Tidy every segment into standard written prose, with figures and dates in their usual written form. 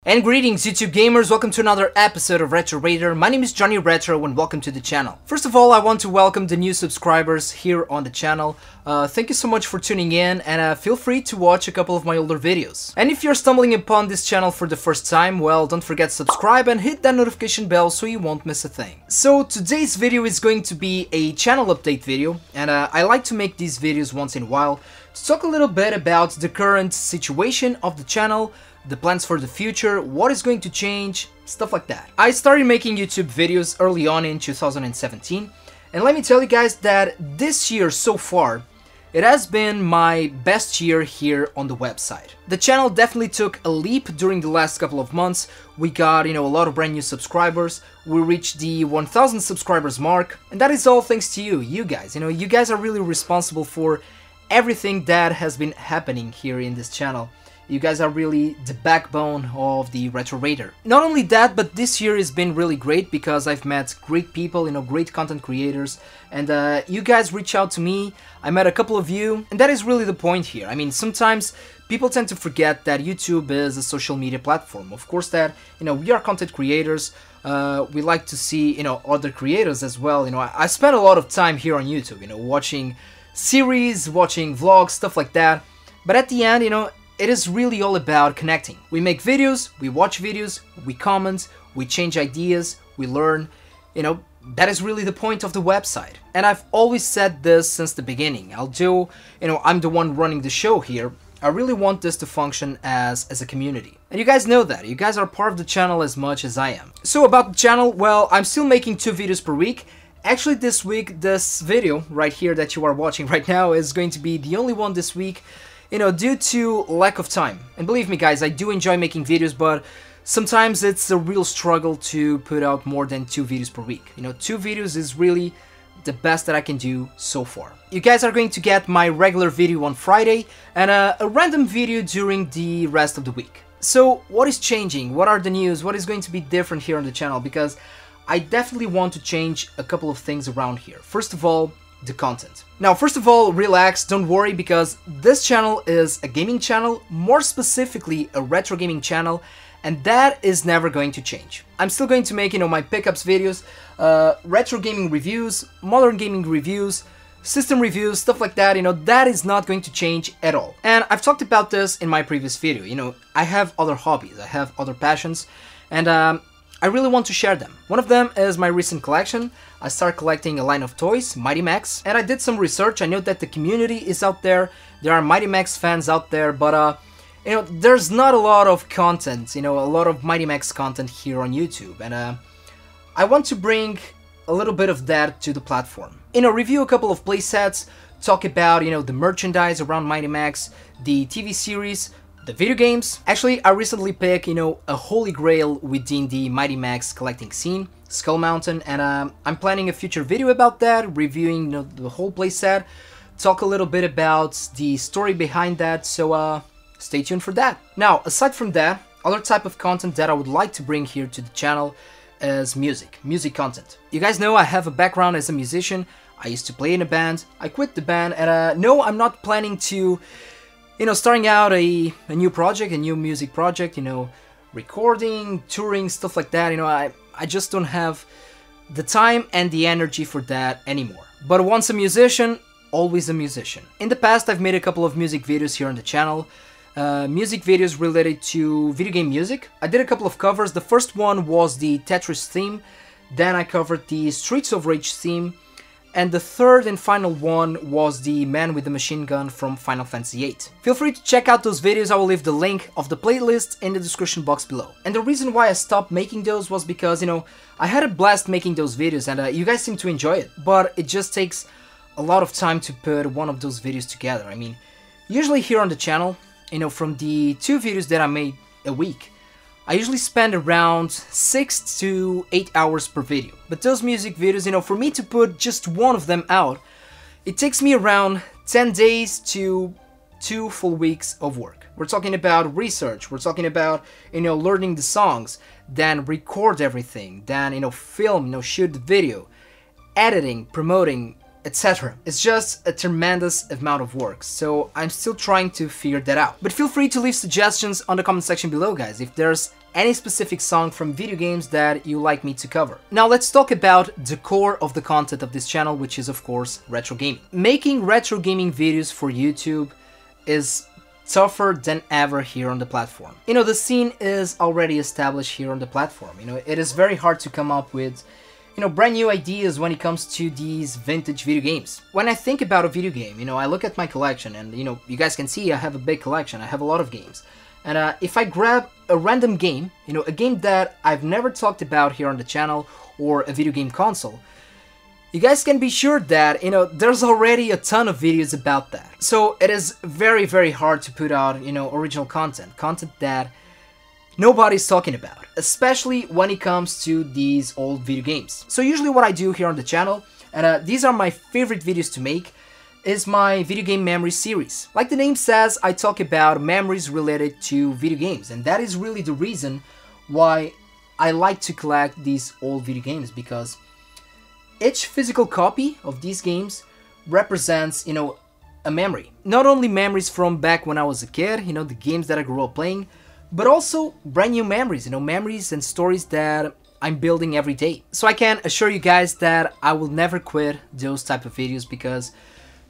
And greetings YouTube gamers, welcome to another episode of Retro Raider. My name is Johnny Retro and welcome to the channel. First of all, I want to welcome the new subscribers here on the channel. Thank you so much for tuning in, and feel free to watch a couple of my older videos. And if you're stumbling upon this channel for the first time, well, don't forget to subscribe and hit that notification bell so you won't miss a thing. So today's video is going to be a channel update video, and I like to make these videos once in a while to talk a little bit about the current situation of the channel, the plans for the future, what is going to change, stuff like that. I started making YouTube videos early on in 2017, and let me tell you guys that this year so far, it has been my best year here on the website. The channel definitely took a leap during the last couple of months. We got, a lot of brand new subscribers. We reached the 1000 subscribers mark, and that is all thanks to you guys. You guys are really responsible for everything that has been happening here in this channel. You guys are really the backbone of the Retro Raider. Not only that, but this year has been really great because I've met great people, great content creators, and you guys reach out to me. I met a couple of you, and that is really the point here. I mean, sometimes people tend to forget that YouTube is a social media platform. Of course that, we are content creators. We like to see, other creators as well. I spend a lot of time here on YouTube, watching series, watching vlogs, stuff like that. But at the end, it is really all about connecting. We make videos, we watch videos, we comment, we change ideas, we learn. That is really the point of the website. And I've always said this since the beginning. I'm the one running the show here. I really want this to function as a community. And you guys know that. You guys are part of the channel as much as I am. So about the channel, well, I'm still making 2 videos per week. Actually, this week, this video right here that you are watching right now is going to be the only one this week, due to lack of time. And believe me guys, I do enjoy making videos, but sometimes it's a real struggle to put out more than 2 videos per week. 2 videos is really the best that I can do so far. You guys are going to get my regular video on Friday and a random video during the rest of the week. So what is changing? What are the news? What is going to be different here on the channel? Because I definitely want to change a couple of things around here. First of all, the content. Now, first of all, relax, don't worry, because this channel is a gaming channel, more specifically a retro gaming channel, and that is never going to change. I'm still going to make, my pickups videos, retro gaming reviews, modern gaming reviews, system reviews, stuff like that, that is not going to change at all. And I've talked about this in my previous video, I have other hobbies, I have other passions, and I really want to share them. One of them is my recent collection. I started collecting a line of toys, Mighty Max, and I did some research. I know that the community is out there. There are Mighty Max fans out there, but there's not a lot of content, a lot of Mighty Max content here on YouTube, and I want to bring a little bit of that to the platform. Review a couple of playsets, talk about, the merchandise around Mighty Max, the TV series, the video games. Actually, I recently picked, a holy grail within the Mighty Max collecting scene, Skull Mountain, and I'm planning a future video about that, reviewing the whole playset, talk a little bit about the story behind that, so stay tuned for that. Now, aside from that, other type of content that I would like to bring here to the channel is music content. You guys know I have a background as a musician. I used to play in a band, I quit the band, and no, I'm not planning to starting out a new project, a new music project, recording, touring, stuff like that, I just don't have the time and the energy for that anymore. But once a musician, always a musician. In the past, I've made a couple of music videos here on the channel, music videos related to video game music. I did a couple of covers. The first one was the Tetris theme, then I covered the Streets of Rage theme, and the third and final one was the Man with the Machine Gun from Final Fantasy VIII. Feel free to check out those videos. I will leave the link of the playlist in the description box below. And the reason why I stopped making those was because, I had a blast making those videos, and you guys seem to enjoy it. But it just takes a lot of time to put one of those videos together. I mean, usually here on the channel, from the 2 videos that I made a week, I usually spend around 6 to 8 hours per video. But those music videos, for me to put just one of them out, it takes me around 10 days to 2 full weeks of work. We're talking about research, we're talking about, learning the songs, then record everything, then, film, shoot the video, editing, promoting, etc. It's just a tremendous amount of work, so I'm still trying to figure that out. But feel free to leave suggestions on the comment section below, guys. If there's any specific song from video games that you like me to cover. Now let's talk about the core of the content of this channel, which is of course retro gaming. Making retro gaming videos for YouTube is tougher than ever here on the platform. You know, the scene is already established here on the platform. You know, it is very hard to come up with, you know, brand new ideas when it comes to these vintage video games. When I think about a video game, you know, I look at my collection and, you know, you guys can see I have a big collection. I have a lot of games. And if I grab a random game, you know, a game that I've never talked about here on the channel or a video game console, you guys can be sure that, you know, there's already a ton of videos about that. So it is very, very hard to put out, you know, original content that nobody's talking about, especially when it comes to these old video games. So usually what I do here on the channel, and these are my favorite videos to make, is my video game memories series. Like the name says, I talk about memories related to video games, and that is really the reason why I like to collect these old video games, because each physical copy of these games represents, you know, a memory. Not only memories from back when I was a kid, you know, the games that I grew up playing, but also brand new memories, you know, memories and stories that I'm building every day. So I can assure you guys that I will never quit those type of videos, because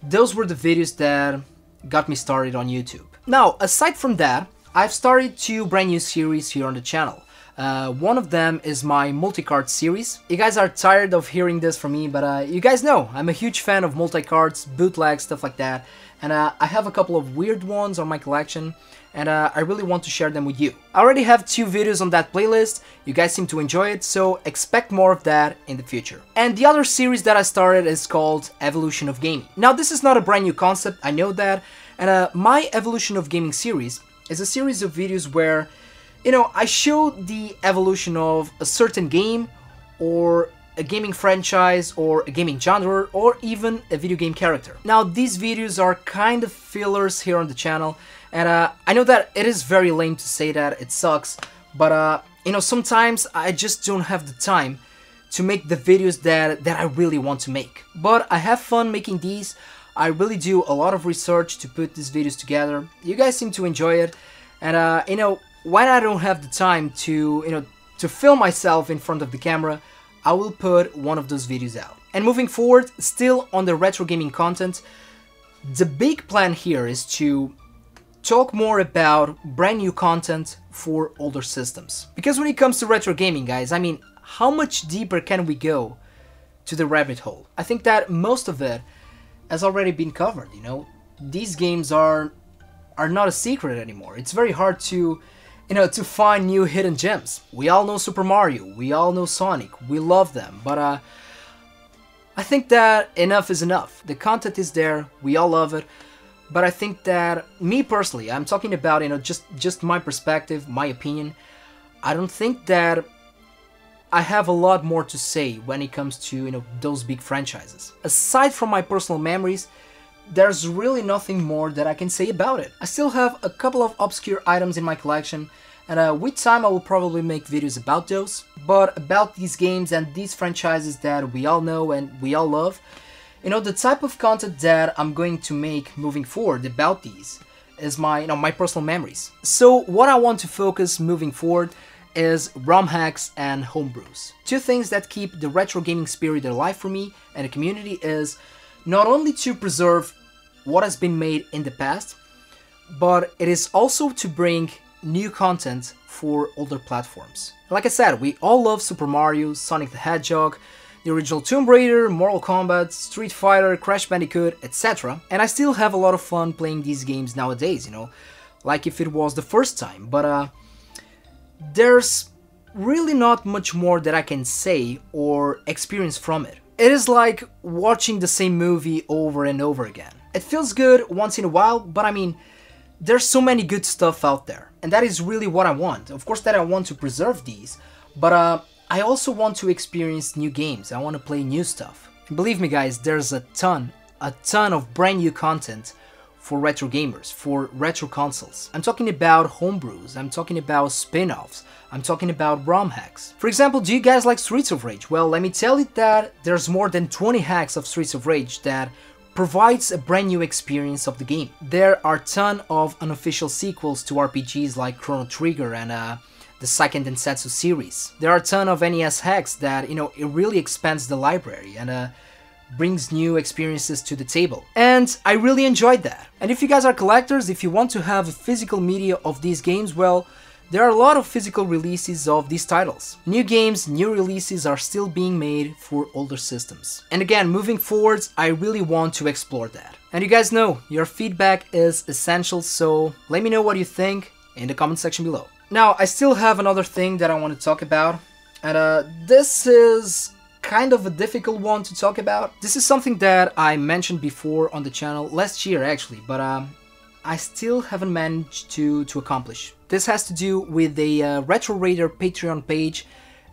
those were the videos that got me started on YouTube. Now, aside from that, I've started 2 brand new series here on the channel. One of them is my multi-card series. You guys are tired of hearing this from me, but you guys know I'm a huge fan of multi-cards, bootlegs, stuff like that. And I have a couple of weird ones on my collection, and I really want to share them with you. I already have 2 videos on that playlist. You guys seem to enjoy it, so expect more of that in the future. And the other series that I started is called Evolution of Gaming. Now, this is not a brand new concept, I know that, and my Evolution of Gaming series is a series of videos where, you know, I show the evolution of a certain game, or a gaming franchise, or a gaming genre, or even a video game character. Now, these videos are kind of fillers here on the channel, and I know that it is very lame to say that, it sucks, but you know, sometimes I just don't have the time to make the videos that I really want to make. But I have fun making these. I really do a lot of research to put these videos together. You guys seem to enjoy it, and you know, when I don't have the time to, you know, to film myself in front of the camera, I will put one of those videos out. And moving forward, still on the retro gaming content, the big plan here is to talk more about brand new content for older systems. Because when it comes to retro gaming, guys, I mean, how much deeper can we go to the rabbit hole? I think that most of it has already been covered, you know? These games are not a secret anymore. It's very hard to, you know, to find new hidden gems. We all know Super Mario, we all know Sonic, we love them, but I think that enough is enough. The content is there, we all love it, but I think that, me personally, I'm talking about, you know, just my perspective, my opinion, I don't think that I have a lot more to say when it comes to, you know, those big franchises. Aside from my personal memories, there's really nothing more that I can say about it. I still have a couple of obscure items in my collection, and with time I will probably make videos about those. But about these games and these franchises that we all know and we all love, you know, the type of content that I'm going to make moving forward about these is my, you know, my personal memories. So what I want to focus moving forward is ROM hacks and homebrews. 2 things that keep the retro gaming spirit alive for me and the community is not only to preserve what has been made in the past, but it is also to bring new content for older platforms. Like I said, we all love Super Mario, Sonic the Hedgehog, the original Tomb Raider, Mortal Kombat, Street Fighter, Crash Bandicoot, etc. And I still have a lot of fun playing these games nowadays, you know, like if it was the first time, but there's really not much more that I can say or experience from it. It is like watching the same movie over and over again. It feels good once in a while, but I mean, there's so many good stuff out there, and that is really what I want. Of course that I want to preserve these, but I also want to experience new games. I want to play new stuff. And believe me guys, there's a ton of brand new content for retro gamers, for retro consoles. I'm talking about homebrews, I'm talking about spin-offs, I'm talking about ROM hacks. For example, do you guys like Streets of Rage? Well, let me tell you that there's more than 20 hacks of Streets of Rage that provides a brand new experience of the game. There are a ton of unofficial sequels to RPGs like Chrono Trigger and the Seiken Densetsu series. There are a ton of NES hacks that, it really expands the library and brings new experiences to the table. And I really enjoyed that. And if you guys are collectors, if you want to have a physical media of these games, well, there are a lot of physical releases of these titles. New games, new releases are still being made for older systems. And again, moving forwards, I really want to explore that. And you guys know, your feedback is essential, so let me know what you think in the comment section below. Now, I still have another thing that I want to talk about, and this is kind of a difficult one to talk about. This is something that I mentioned before on the channel last year actually, but I still haven't managed to accomplish. This has to do with the Retro Raider Patreon page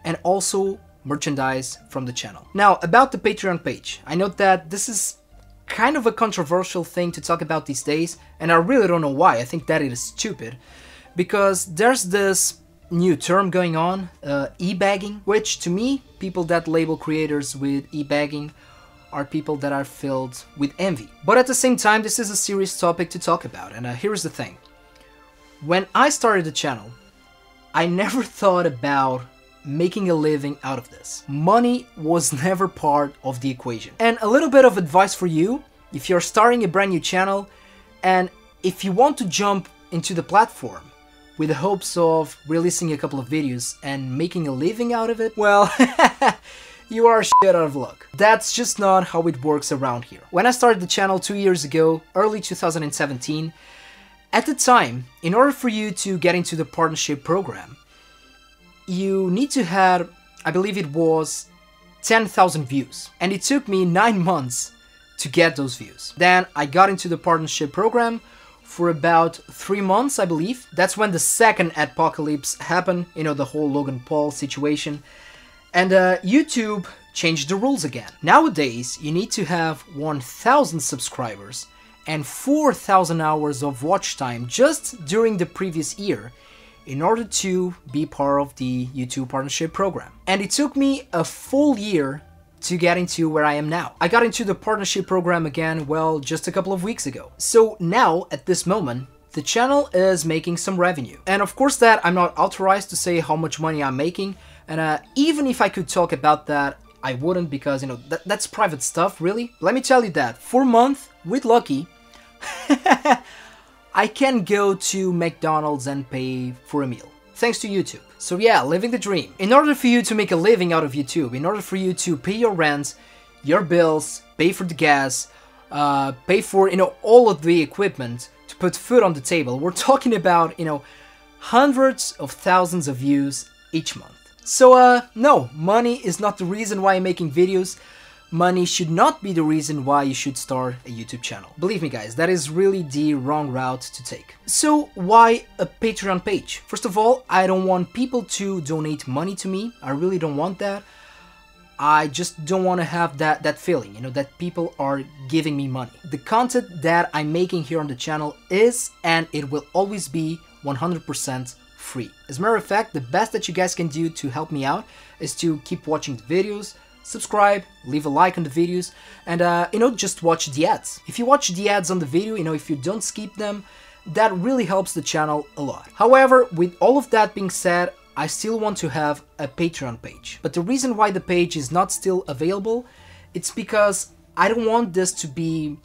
and also merchandise from the channel. Now, about the Patreon page, I note that this is kind of a controversial thing to talk about these days, and I really don't know why. I think that it is stupid, because there's this new term going on, e-bagging, which to me, people that label creators with e-bagging are people that are filled with envy. But at the same time, this is a serious topic to talk about, and here's the thing. When I started the channel, I never thought about making a living out of this. Money was never part of the equation. And a little bit of advice for you, if you're starting a brand new channel, and if you want to jump into the platform with the hopes of releasing a couple of videos and making a living out of it, well, you are shit out of luck. That's just not how it works around here. When I started the channel 2 years ago, early 2017, at the time, in order for you to get into the partnership program, you need to have, I believe it was 10,000 views. And it took me 9 months to get those views. Then I got into the partnership program for about 3 months, I believe. That's when the second apocalypse happened, the whole Logan Paul situation. And YouTube changed the rules again. Nowadays, you need to have 1,000 subscribers and 4,000 hours of watch time just during the previous year in order to be part of the YouTube partnership program. And it took me a full year to get into where I am now. I got into the partnership program again, well, just a couple of weeks ago. So now, at this moment, the channel is making some revenue. And of course that I'm not authorized to say how much money I'm making, and even if I could talk about that, I wouldn't, because, that's private stuff, really. Let me tell you that, for a month, with Lucky, I can go to McDonald's and pay for a meal, thanks to YouTube. So yeah, living the dream. In order for you to make a living out of YouTube, in order for you to pay your rent, your bills, pay for the gas, pay for, all of the equipment to put food on the table, we're talking about, hundreds of thousands of views each month. So no, money is not the reason why I'm making videos. Money should not be the reason why you should start a YouTube channel. Believe me guys, that is really the wrong route to take. So why a Patreon page? First of all, I don't want people to donate money to me. I really don't want that. I just don't want to have that feeling, that people are giving me money. The content that I'm making here on the channel is, and it will always be, 100% free. As a matter of fact, the best that you guys can do to help me out is to keep watching the videos, subscribe, leave a like on the videos, and just watch the ads. If you watch the ads on the video, if you don't skip them, that really helps the channel a lot. However, with all of that being said, I still want to have a Patreon page. But the reason why the page is not still available, it's because I don't want this to be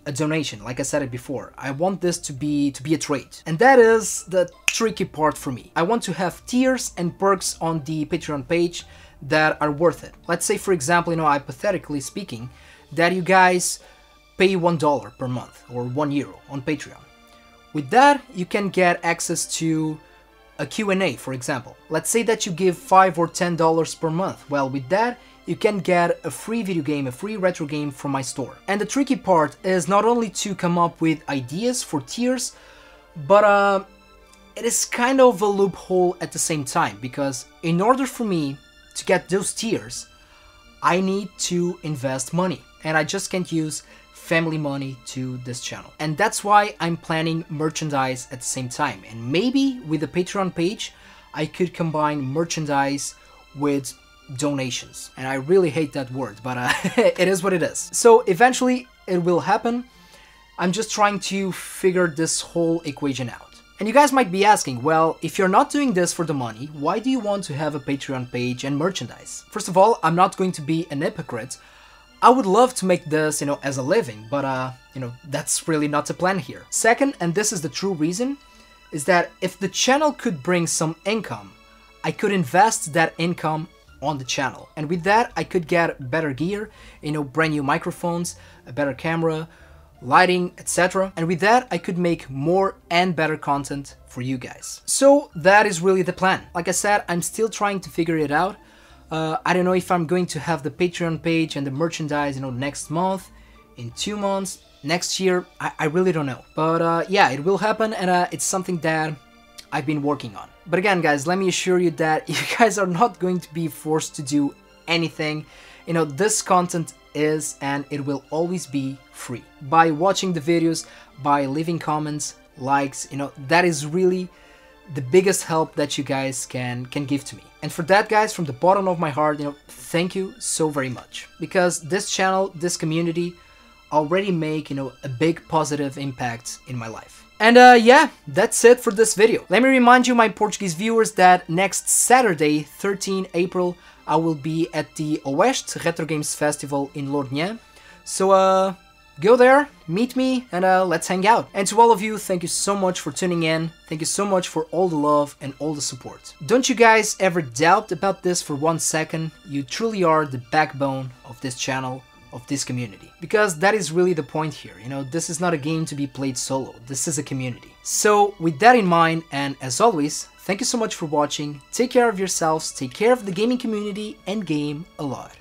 a donation, like I said it before. I want this to be a trade. And that is the tricky part for me. I want to have tiers and perks on the Patreon page that are worth it. Let's say, for example, hypothetically speaking, that you guys pay $1 per month or €1 on Patreon. With that, you can get access to a Q&A, for example. Let's say that you give $5 or $10 per month. Well, with that, you can get a free video game, a free retro game from my store. And the tricky part is not only to come up with ideas for tiers, but it is kind of a loophole at the same time, because in order for me to get those tiers, I need to invest money, and I just can't use family money to this channel. And that's why I'm planning merchandise at the same time. And maybe with the Patreon page, I could combine merchandise with donations. And I really hate that word, but it is what it is. So eventually it will happen. I'm just trying to figure this whole equation out. And you guys might be asking, well, if you're not doing this for the money, why do you want to have a Patreon page and merchandise? First of all, I'm not going to be an hypocrite. I would love to make this, as a living, but that's really not the plan here. Second, and this is the true reason, is that if the channel could bring some income, I could invest that income on the channel. And with that, I could get better gear, brand new microphones, a better camera, lighting, etc. And with that, I could make more and better content for you guys. So that is really the plan. Like I said, I'm still trying to figure it out. I don't know if I'm going to have the Patreon page and the merchandise, next month, in 2 months, next year. I really don't know. But yeah, it will happen, and it's something that I've been working on. But again, guys, let me assure you that you guys are not going to be forced to do anything. This content is and it will always be free. By watching the videos, by leaving comments, likes, that is really the biggest help that you guys can give to me. And for that, guys, from the bottom of my heart, thank you so very much. Because this channel, this community already make, a big positive impact in my life. And yeah, that's it for this video. Let me remind you, my Portuguese viewers, that next Saturday, 13 April, I will be at the Oeste Retro Games Festival in Lourinhã. So go there, meet me, and let's hang out. And to all of you, thank you so much for tuning in. Thank you so much for all the love and all the support. Don't you guys ever doubt about this for 1 second. You truly are the backbone of this channel, of this community. Because that is really the point here. This is not a game to be played solo. This is a community. So with that in mind, and as always, thank you so much for watching. Take care of yourselves, take care of the gaming community, and game a lot.